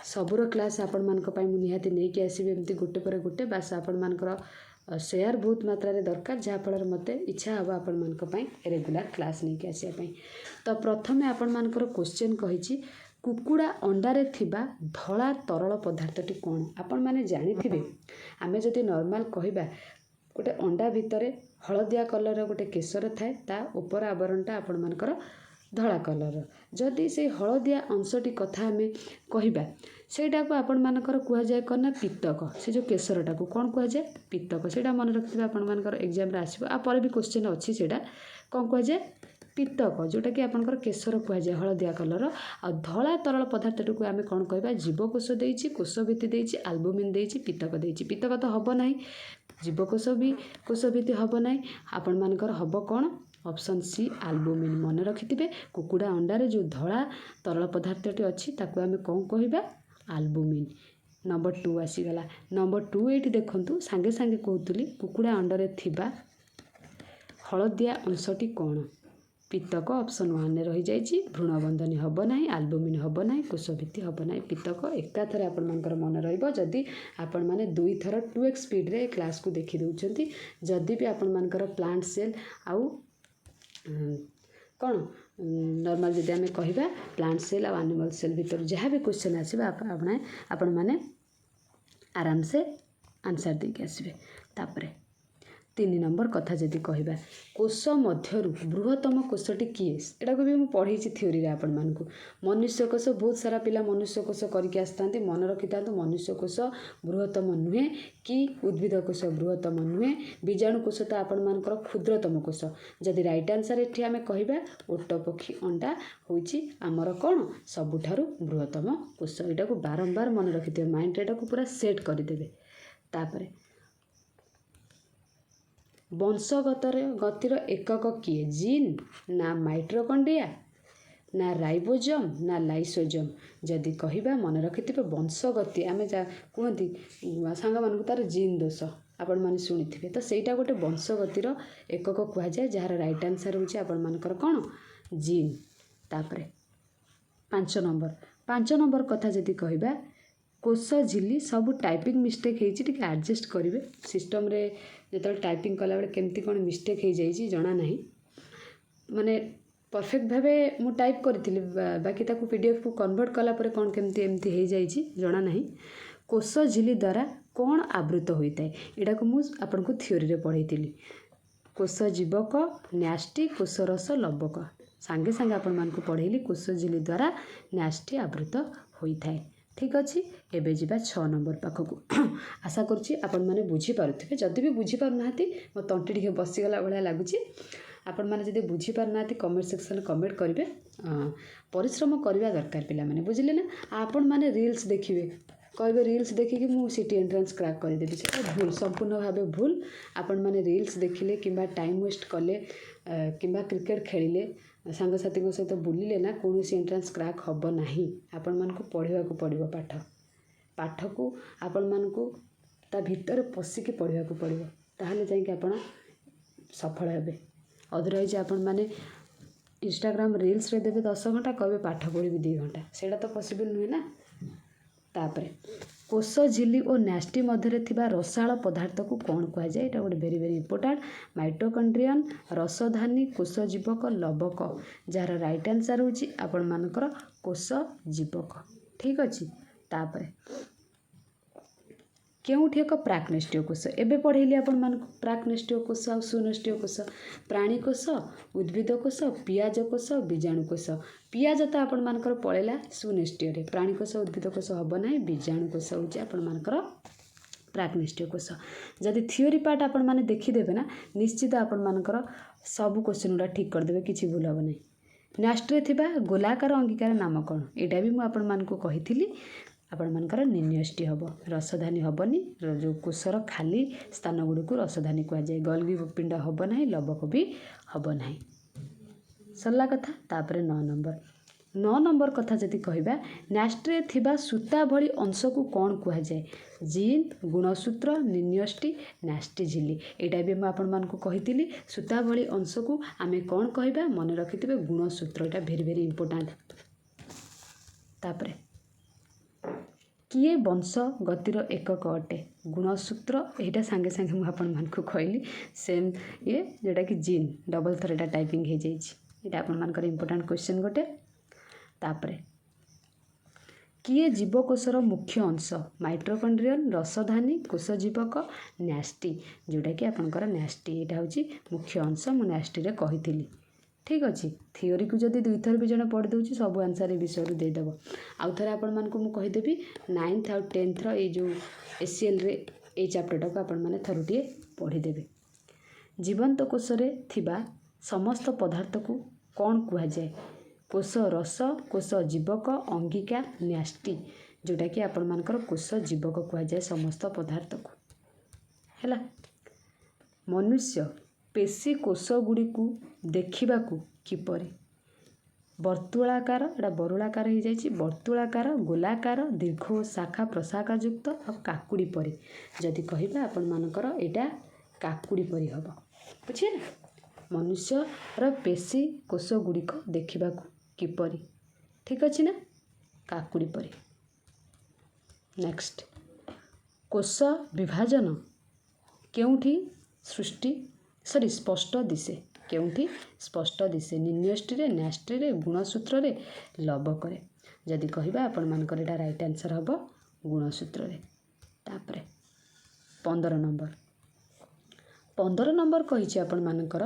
सबुर क्लास आपण मानक पई मु निहाती नै कि आसीबे एमती गोटे पर गोटे। बास आपण मानकर शेयर बहुत मात्रा रे दरकार, जहाँ फल मते इच्छा हबा आपण मानक पई रेगुलर क्लास नै कि आसीया पई। तो प्रथमे आपण मानकर क्वेश्चन कहिछि कुकुड़ा अंडारे थिबा धला तरल पदार्थटी कोन। आपण माने जानिथिबे आमे जदि नॉर्मल कहबा गोटे अंडा भितरे हलदिया कलर गोटे केसर थाए, ता ऊपर आवरणटा आपण मानकर धला कलर। जदि से हलदिया अंशटी कथा आमे कहबा सेटा को आपण मानकर कह जाए कौन ना पित्तक। से जो केसरटा को कौन कह जाए पित्तक। सेटा मन रखिथिबे आपण मानकर एग्जाम रे आसीबो। आ पर भी क्वेश्चन अछि सेटा कौन कह जाए पित्तक, जोटा कि आपनकर केसर कह जाए हलदिया कलर। आ धला तरल पदार्थटी को आमे कौन कहबा जीवकोष देइछि, कोषभित्ति देइछि, आल्बुमिन देइछि, पित्तक देइछि। पित्तक तो हबो नाही, जीवकोष भी कोषभित्ति हबो नाही। आपण मानकर हबो कौन ऑप्शन सी आल्बुमिन। मन रखिथिबे कुकुड़ा अंडारे जो धला तरल पदार्थटी अछि ताको आमे कौन कहबा आल्बुमिन। नंबर 2 आसीगला। नंबर 2 एठी देखंतु सांगे सांगे कहतुली कुकुड़ा अंडरे थिबा हलदिया अंशटी कौन। पित्तक ऑप्शन 1 ने रही जाइछि। भ्रूणबंधनी हबो नाही, आल्बुमिन हबो नाही, कोषभित्ति हबो नाही। पित्तक एकाथरे आपण मानकर मन रहइबो जदि आपण माने 2 थर 2x स्पीड रे क्लास को देखि दउचंती। जदि भी आपण मानकर प्लांट सेल आउ कौन नॉर्मल जदि आमे कहबा प्लांट सेल और एनिमल सेल भीतर जहाँ भी क्वेश्चन आसीबा आपण माने आराम से आंसर दे के आसीबे। तापरे 3 नंबर कथा जदि कहबा कोष मध्यरु बृहत्तम कोषटी किए। एटा को भी मु पढ़ीछि थ्योरी रे आपण मानकु। मनुष्य कोष बहुत सारा पिला मनुष्य कोष करके आस्तांती। मन रखितांतु मनुष्य कोष बृहत्तम नुहे कि उद्भिद कोष बृहत्तम नुहे। बीजाणु कोष तो आपण मानकर क्षुद्रतम कोष। जदि राइट आंसर एठी आमे कहबा ओट पक्षी अंडा होइछि हमर कोन सबुठारु बृहत्तम कोष। एटा को बारंबार मन रखिते माइंड एटा को पूरा सेट कर देबे। तापरे वंशगतर गतिर एकक किए जीन ना माइट्रोकंड्रिया ନା ରାଇବୋଜମ୍ ନା ଲାଇସୋଜମ୍। ଯଦି କହିବା ମନେ ରଖିଥିବେ ବଂଶଗତି ଆମେ କୁହନ୍ତି ସାଙ୍ଗମାନଙ୍କୁ ତାର ଜିନ୍ ଦୋଷ ଆପଣମାନେ ଶୁଣିଥିବେ। ତ ସେଇଟା ଗୋଟେ ବଂଶଗତିର ଏକକ କୁହାଯାଏ, ଯାହାର ରାଇଟ୍ ଆନ୍ସର୍ ହେଉଛି ଆପଣମାନଙ୍କର କ'ଣ ଜିନ୍। ତାପରେ 5 ନମ୍ବର କଥା ଯଦି କହିବା କୋଷ ଝିଲ୍ଲି ସବୁ ଟାଇପିଂ ମିଷ୍ଟେକ୍ ହେଇଛି, ଟିକେ ଆଡ଼ଜଷ୍ଟ କରିବେ। ସିଷ୍ଟମ୍ରେ ଯେତେବେଳେ ଟାଇପିଂ କଲାବେଳେ କେମିତି କ'ଣ ମିଷ୍ଟେକ୍ ହେଇଯାଇଛି ଜଣା ନାହିଁ, ମାନେ ପରଫେକ୍ଟ ଭାବେ ମୁଁ ଟାଇପ୍ କରିଥିଲି, ବାକି ତାକୁ PDFକୁ କନଭର୍ଟ କଲା ପରେ କ'ଣ କେମିତି ଏମିତି ହେଇଯାଇଛି ଜଣା ନାହିଁ। କୋଷ ଝିଲ୍ଲି ଦ୍ୱାରା କ'ଣ ଆବୃତ ହୋଇଥାଏ, ଏଇଟାକୁ ମୁଁ ଆପଣଙ୍କୁ ଥିଓରିରେ ପଢ଼େଇଥିଲି। କୋଷ ଜୀବକ, ନ୍ୟାଷ୍ଟି, କୋଷ ରସ, ଲବକ। ସାଙ୍ଗେ ସାଙ୍ଗେ ଆପଣମାନଙ୍କୁ ପଢ଼େଇଲି କୋଷ ଝିଲ୍ଲି ଦ୍ୱାରା ନ୍ୟାଷ୍ଟି ଆବୃତ ହୋଇଥାଏ। ଠିକ୍ ଅଛି, ଏବେ ଯିବା 6 ନମ୍ବର ପାଖକୁ। ଆଶା କରୁଛି ଆପଣମାନେ ବୁଝିପାରୁଥିବେ। ଯଦି ବି ବୁଝିପାରୁନାହାନ୍ତି, ମୋ ତଣ୍ଟି ଟିକେ ବସିଗଲା ଭଳିଆ ଲାଗୁଛି। ଆପଣମାନେ ଯଦି ବୁଝିପାରୁନାହାନ୍ତି କମେଣ୍ଟ ସେକ୍ସନ୍ରେ କମେଣ୍ଟ କରିବେ। ପରିଶ୍ରମ କରିବା ଦରକାର ପିଲାମାନେ, ବୁଝିଲେ ନା। ଆପଣମାନେ ରିଲ୍ସ ଦେଖିବେ, କହିବେ ରିଲ୍ସ ଦେଖିକି ମୁଁ ସିଟି ଏଣ୍ଟ୍ରାନ୍ସ କ୍ରାକ୍ କରିଦେବି, ସେଟା ଭୁଲ, ସମ୍ପୂର୍ଣ୍ଣ ଭାବେ ଭୁଲ। ଆପଣମାନେ ରିଲ୍ସ ଦେଖିଲେ କିମ୍ବା ଟାଇମ୍ ୱେଷ୍ଟ କଲେ କିମ୍ବା କ୍ରିକେଟ୍ ଖେଳିଲେ ସାଙ୍ଗସାଥୀଙ୍କ ସହିତ ବୁଲିଲେ ନା କୌଣସି ଏଣ୍ଟ୍ରାନ୍ସ କ୍ରାକ୍ ହେବ ନାହିଁ। ଆପଣମାନଙ୍କୁ ପଢ଼ିବାକୁ ପଡ଼ିବ ପାଠକୁ ଆପଣମାନଙ୍କୁ ତା ଭିତରେ ପଶିକି ପଢ଼ିବାକୁ ପଡ଼ିବ, ତାହେଲେ ଯାଇକି ଆପଣ ସଫଳ ହେବେ। ଅଦରୱାଇଜ୍ ଆପଣମାନେ ଇନଷ୍ଟାଗ୍ରାମ ରିଲ୍ସରେ ଦେବେ 10 ଘଣ୍ଟା, କହିବେ ପାଠ ପଢ଼ିବି 2 ଘଣ୍ଟା, ସେଇଟା ତ ପସିବଲ୍ ନୁହେଁ ନା। ତାପରେ କୋଷ ଝିଲ୍ଲି ଓ ନ୍ୟାଷ୍ଟି ମଧ୍ୟରେ ଥିବା ରସାଳ ପଦାର୍ଥକୁ କ'ଣ କୁହାଯାଏ, ଏଇଟା ଗୋଟେ ଭେରି ଭେରି ଇମ୍ପୋର୍ଟାଣ୍ଟ। ମାଇଟୋକଣ୍ଡ୍ରିଅନ୍, ରସଧାନୀ, କୋଷ ଜୀବକ, ଲବକ। ଯାହାର ରାଇଟ୍ ଆନ୍ସର୍ ହେଉଛି ଆପଣମାନଙ୍କର କୋଷ ଜୀବକ। ଠିକ୍ ଅଛି। ତାପରେ କେଉଁଠି ଏକ ପ୍ରାକ୍ନେଷ୍ଟୀୟ କୋଷ, ଏବେ ପଢ଼େଇଲି ଆପଣମାନଙ୍କୁ ପ୍ରାକ୍ନେଷ୍ଟୀୟ କୋଷ ଆଉ ସୁନେଷ୍ଟୀୟ କୋଷ। ପ୍ରାଣୀ କୋଷ, ଉଦ୍ଭିଦ କୋଷ, ପିଆଜ କୋଷ, ବୀଜାଣୁ କୋଷ। ପିଆଜ ତ ଆପଣମାନଙ୍କର ପଳେଇଲା ସୁନେଷ୍ଟୀୟରେ, ପ୍ରାଣୀ କୋଷ ଉଦ୍ଭିଦ କୋଷ ହେବ ନାହିଁ, ବୀଜାଣୁ କୋଷ ହେଉଛି ଆପଣମାନଙ୍କର ପ୍ରାକ୍ନେଷ୍ଟୀୟ କୋଷ। ଯଦି ଥିଓରି ପାର୍ଟ ଆପଣମାନେ ଦେଖିଦେବେ ନା, ନିଶ୍ଚିତ ଆପଣମାନଙ୍କର ସବୁ କୋଶ୍ଚିନ୍ ଗୁଡ଼ା ଠିକ୍ କରିଦେବେ, କିଛି ଭୁଲ ହେବ ନାହିଁ। ନ୍ୟାଷ୍ଟିରେ ଥିବା ଗୋଲାକାର ଅଙ୍ଗିକାର ନାମ କ'ଣ, ଏଇଟା ବି ମୁଁ ଆପଣମାନଙ୍କୁ କହିଥିଲି। ଆପଣମାନଙ୍କର ନିନ୍ୟଷ୍ଟି ହେବ, ରସଧାନୀ ହେବନି, ଯେଉଁ କୋଷର ଖାଲି ସ୍ଥାନ ଗୁଡ଼ିକୁ ରସଧାନୀ କୁହାଯାଏ। ଗଲ୍ଗି ପିଣ୍ଡ ହେବ ନାହିଁ, ଲବକ ବି ହେବ ନାହିଁ। ସରିଲା କଥା। ତାପରେ 9 ନମ୍ବର କଥା ଯଦି କହିବା, ନ୍ୟାଷ୍ଟିରେ ଥିବା ସୂତା ଭଳି ଅଂଶକୁ କ'ଣ କୁହାଯାଏ? ଜିନ୍, ଗୁଣସୂତ୍ର, ନିନ୍ୟଷ୍ଟି, ନ୍ୟାଷ୍ଟି ଝିଲ୍ଲି। ଏଇଟା ବି ମୁଁ ଆପଣମାନଙ୍କୁ କହିଥିଲି। ସୂତା ଭଳି ଅଂଶକୁ ଆମେ କ'ଣ କହିବା, ମନେ ରଖିଥିବେ ଗୁଣସୂତ୍ର, ଏଇଟା ଭେରି ଭେରି ଇମ୍ପୋର୍ଟାଣ୍ଟ। ତାପରେ କିଏ ବଂଶ ଗତିର ଏକକ ଅଟେ? ଗୁଣସୂତ୍ର, ଏଇଟା ସାଙ୍ଗେ ସାଙ୍ଗେ ମୁଁ ଆପଣମାନଙ୍କୁ କହିଲି। ସେମ୍ ଯେଉଁଟାକି ଜିନ୍, ଡବଲ ଥର ଏଇଟା ଟାଇପିଂ ହେଇଯାଇଛି। ଏଇଟା ଆପଣମାନଙ୍କର ଇମ୍ପୋର୍ଟାଣ୍ଟ କ୍ୱେଶ୍ଚନ୍ ଗୋଟେ। ତାପରେ କିଏ ଜୀବକୋଷର ମୁଖ୍ୟ ଅଂଶ? ମାଇଟୋକଣ୍ଡ୍ରିଅନ୍, ରସଧାନୀ, କୋଷ ଜୀବକ, ନ୍ୟାଷ୍ଟି। ଯେଉଁଟାକି ଆପଣଙ୍କର ନ୍ୟାଷ୍ଟି, ଏଇଟା ହେଉଛି ମୁଖ୍ୟ ଅଂଶ, ମୁଁ ନ୍ୟାଷ୍ଟିରେ କହିଥିଲି। ଠିକ୍ ଅଛି। ଥିଓରିକୁ ଯଦି 2 ଥର ବି ଜଣେ ପଢ଼ି ଦେଉଛି, ସବୁ ଆନ୍ସର୍ ଏ ବିଷୟରୁ ଦେଇଦେବ। ଆଉ ଥରେ ଆପଣମାନଙ୍କୁ ମୁଁ କହିଦେବି, 9th ଆଉ 10th ଏଇ ଯେଉଁ ACLରେ ଏଇ ଚାପ୍ଟରଟାକୁ ଆପଣମାନେ ଥରୁଟିଏ ପଢ଼ିଦେବେ। ଜୀବନ୍ତ କୋଷରେ ଥିବା ସମସ୍ତ ପଦାର୍ଥକୁ କ'ଣ କୁହାଯାଏ? କୋଷ ରସ, କୋଷ ଜୀବକ, ଅଙ୍ଗିକା, ନ୍ୟାଷ୍ଟି। ଯେଉଁଟାକି ଆପଣମାନଙ୍କର କୋଷ ଜୀବକ କୁହାଯାଏ ସମସ୍ତ ପଦାର୍ଥକୁ। ହେଲା। ମନୁଷ୍ୟ ପେଶୀ କୋଷଗୁଡ଼ିକୁ ଦେଖିବାକୁ କିପରି? ବର୍ତ୍ତୁଳାକାର, ଏଇଟା ବରୁଳାକାର ହେଇଯାଇଛି, ବର୍ତ୍ତୁଳାକାର, ଗୋଲାକାର, ଦୀର୍ଘ ଓ ଶାଖା ପ୍ରଶାଖାଯୁକ୍ତ ଆଉ କାକୁଡ଼ି ପରି। ଯଦି କହିବା ଆପଣମାନଙ୍କର ଏଇଟା କାକୁଡ଼ି ପରି ହେବ, ବୁଝିଲେ? ମନୁଷ୍ୟର ପେଶୀ କୋଷଗୁଡ଼ିକ ଦେଖିବାକୁ କିପରି? ଠିକ୍ ଅଛି ନା, କାକୁଡ଼ି ପରି। ନେକ୍ସଟ, କୋଷ ବିଭାଜନ କେଉଁଠି ସ୍ପଷ୍ଟ ଦିଶେ? କେଉଁଠି ସ୍ପଷ୍ଟ ଦିଶେ? ନିନ୍ୟଷ୍ଟିରେ, ନ୍ୟାଷ୍ଟିରେ, ଗୁଣସୂତ୍ରରେ, ଲବକରେ। ଯଦି କହିବା ଆପଣମାନଙ୍କର ଏଇଟା ରାଇଟ୍ ଆନ୍ସର୍ ହେବ ଗୁଣସୂତ୍ରରେ। ତାପରେ 15 ନମ୍ବର କହିଛି ଆପଣମାନଙ୍କର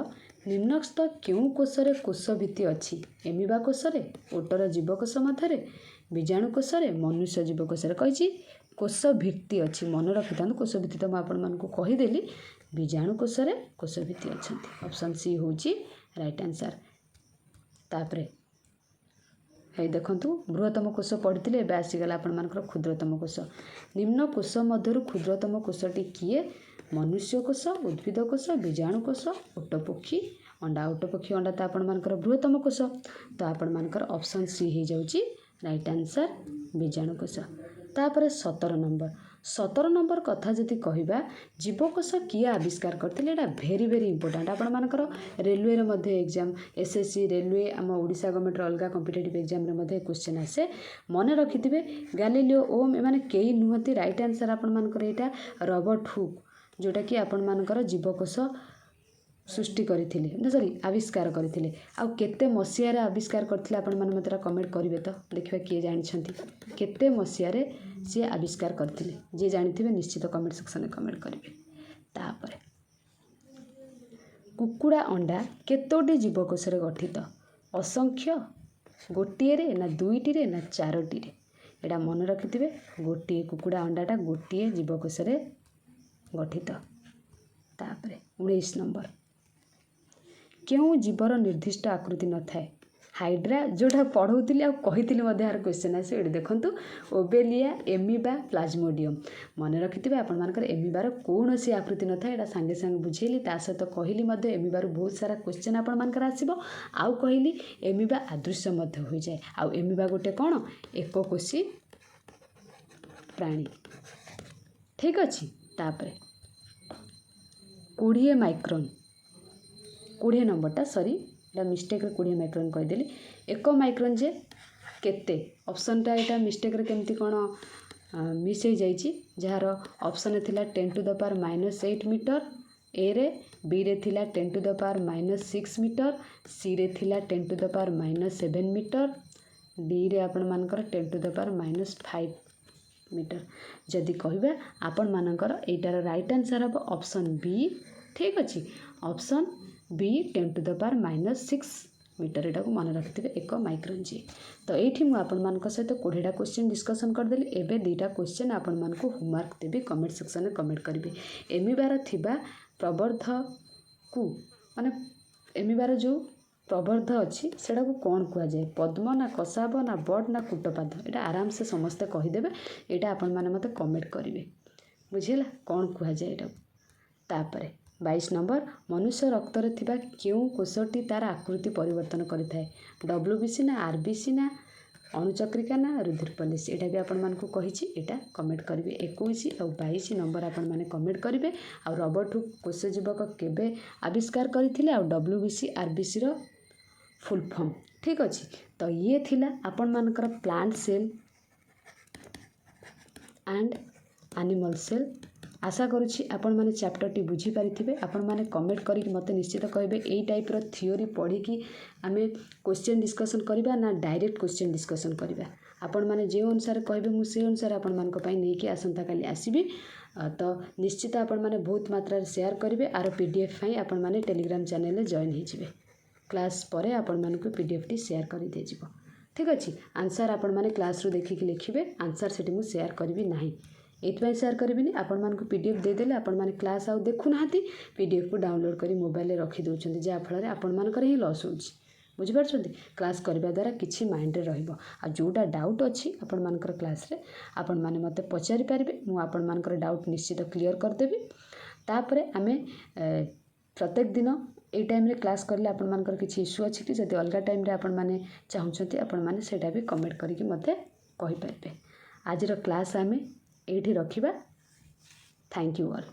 ନିମ୍ନସ୍ଥ କେଉଁ କୋଷରେ କୋଷ ଭିତ୍ତି ଅଛି? ଏମିବା କୋଷରେ, ଓଟର ଜୀବକୋଷ ମଧ୍ୟରେ, ବୀଜାଣୁ କୋଷରେ, ମନୁଷ୍ୟ ଜୀବକୋଷରେ। କହିଛି କୋଷ ଭିତ୍ତି ଅଛି, ମନେ ରଖିଥାନ୍ତୁ। କୋଷ ଭିତ୍ତି ତ ମୁଁ ଆପଣମାନଙ୍କୁ କହିଦେଲି। ବୀଜାଣୁ କୋଷରେ କୋଷ ଭିତ୍ତି ଅଛନ୍ତି। ଅପସନ୍ ସି ହେଉଛି ରାଇଟ୍ ଆନ୍ସର୍। ତାପରେ ଏଇ ଦେଖନ୍ତୁ, ବୃହତ୍ତମ କୋଷ ପଢ଼ିଥିଲେ, ଏବେ ଆସିଗଲା ଆପଣମାନଙ୍କର କ୍ଷୁଦ୍ରତମ କୋଷ। ନିମ୍ନ କୋଷ ମଧ୍ୟରୁ କ୍ଷୁଦ୍ରତମ କୋଷଟି କିଏ? ମନୁଷ୍ୟ କୋଷ, ଉଦ୍ଭିଦ କୋଷ, ବୀଜାଣୁ କୋଷ, ଓଟ ପକ୍ଷୀ, अंडा उट पक्षी अंडा तो आपण मानकर बृहत्तम कोष तो आपण मानकर ऑप्शन सी हो जाउची राइट आंसर बीजाणु कोष। तापर 17 नंबर कथा जदि कहबा जीवकोष किए आविष्कार करते एटा भेरी भेरी इंपोर्टेंट आपण मानकर रेलवे रे मध्ये एग्जाम एसएससी रेलवे आम ओडिशा गवर्नमेंट अलग कॉम्पिटिटिव एग्जाम रे मध्ये क्वेश्चन आसे मन रखिथिबे गैलीलियो ओम एमाने केही नुहति राइट आंसर आपण मानकर एटा रॉबर्ट हुक जोटा कि आपण मानकर जीवकोष सृष्टि करथिले सॉरी आविष्कार करथिले आ केते मसिया रे आविष्कार करथिले आपण माने मते कमेंट करिवे तो देखिबा किए जानि छथि केते मसिया रे से आविष्कार करथिले जे जानिथिबे निश्चित कमेंट सेक्शन में कमेंट करिवे। तापर कुकुड़ा अंडा केतोटी जीवकोष रे गठित असंख्य गोटिए रे ना दुईटी रे ना चारोटी रे एटा मन रखिथिबे गोटिए कुकुड़ा अंडाटा गोटिए जीवकोष रे गठित। तापर 19 नंबर क्यों जीवर निर्दिष्ट आकृति न थाए हाइड्रा जोटा पढ़ौली आही यार क्वेश्चन आस ये देखूँ ओबेलिया एमिबा प्लाज्मोडियम मन रखिथे आपण मानकर एमिबार कौन सी आकृति न थाए सांगे सांगे बुझेली ता सहित कहली एमिबार बहुत सारा क्वेश्चन आपण मानकर आसीबो आउ कहली एमिबा आदृश्य मध्य हो जाए आउ एमिबा गोटे कौन एककोशी प्राणी ठीक अच्छी। तापर 20 माइक्रोन 20 नंबरटा सॉरी एटा मिस्टेक रे 20 माइक्रोन कहीदेली 1 माइक्रोन जे केते ऑप्शनटा एटा मिस्टेक रे केमती कोन मिस हो जाइछि जार ऑप्शन थिला 10 to the power -8 meter A रे बी रे थिला 10 to the power -6 meter C रे थिला 10 to the power -7 meter D रे आपण मानकर 10 टू द पावर -5 मीटर जदि कहबा आपण मानकर एटार राइट आंसर हम ऑप्शन बी ठीक अच्छी option B 10 to the power -6 metre एटा को मन रखिथे 1 माइक्रोन जी। तो ये मुझे सहित 20टा क्वेश्चन डिस्कसन करदेली एबे 2टा क्वेश्चन आपण मानकु होमवर्क देबी कमेंट सेक्शन में कमेंट करेंगे एमिबार थिबा प्रवर्ध को माने एमिबार जो प्रवर्ध अच्छी सेटा को कौन कह जाए पद्म ना कसाब ना बड ना कूटपाद एटा आराम से समस्ते कहीदेवे एटा आपण माने मते कमेंट करेंगे बुझेला कौन कह जाए एटा। तापर 22 नंबर मनुष्य रक्त रे थिबा क्यों कोषटी तार आकृति परिवर्तन करिथाए डब्ल्यूबीसी ना आरबीसी ना अणुचक्रिका ना रुधिरपलिस एटा भी आपण मानकु कहिछि एटा कमेंट करिवे 21 और 22 नंबर आपण माने कमेंट करिवे और रॉबर्ट हुक कोष जीवक केबे आविष्कार करथिले और डब्ल्यूबीसी आरबीसी रो फुल फॉर्म ठीक अच्छी। तो ये थिला आपण मानकर plant cell and animal cell आशा करुच्ची आपण माने चैप्टर टी बुझी पारिथिबे आपण माने कमेंट करिक मते निश्चित कहबे एई टाइप रो थ्योरी पढ़ी कि आमे क्वेश्चन डिस्कशन करिबा ना डायरेक्ट क्वेश्चन डिस्कशन करिबा आपण माने जे अनुसार कहबे मु से अनुसार आपण मानक पई नै कि आसंता काली आसीबी तो निश्चित आपण माने बहुत मात्रा रे शेयर करिवे आरो पीडीएफ फाई आपण माने टेलीग्राम चैनल रे जॉइन हे जिवे क्लास परे आपण मानकु पीडीएफ टी शेयर करि दे जिवो ठीक अछि। आंसर आपण माने क्लास रो देखि कि लिखिबे आंसर सेठी मु शेयर करबी नाही एथबाई शेयर करिबिनी आपण मानकु पीडीएफ दे देले आपण माने क्लास आउ देखु नाहंती पीडीएफ को डाउनलोड करी मोबाइल रे रखि दोछंती जा फळ रे आपण मानकर ही लॉस होउची बुझि पारछंती क्लास करबा द्वारा किछि माइंड रे रहइबो आ जोटा डाउट अछि आपण मानकर क्लास रे आपण माने मते पचारि पारिबे मु आपण मानकर डाउट निश्चित क्लियर कर देबी। तापरे आमे प्रत्येक दिन ए टाइम रे क्लास करले आपण मानकर किछि इश्यू अछि कि जदि अलगा टाइम रे आपण माने चाहुछंती आपण माने सेटा भी कमेंट करिकि मते कहि पाइबे। आज रो क्लास आमे एठी रखिबा। Thank you all.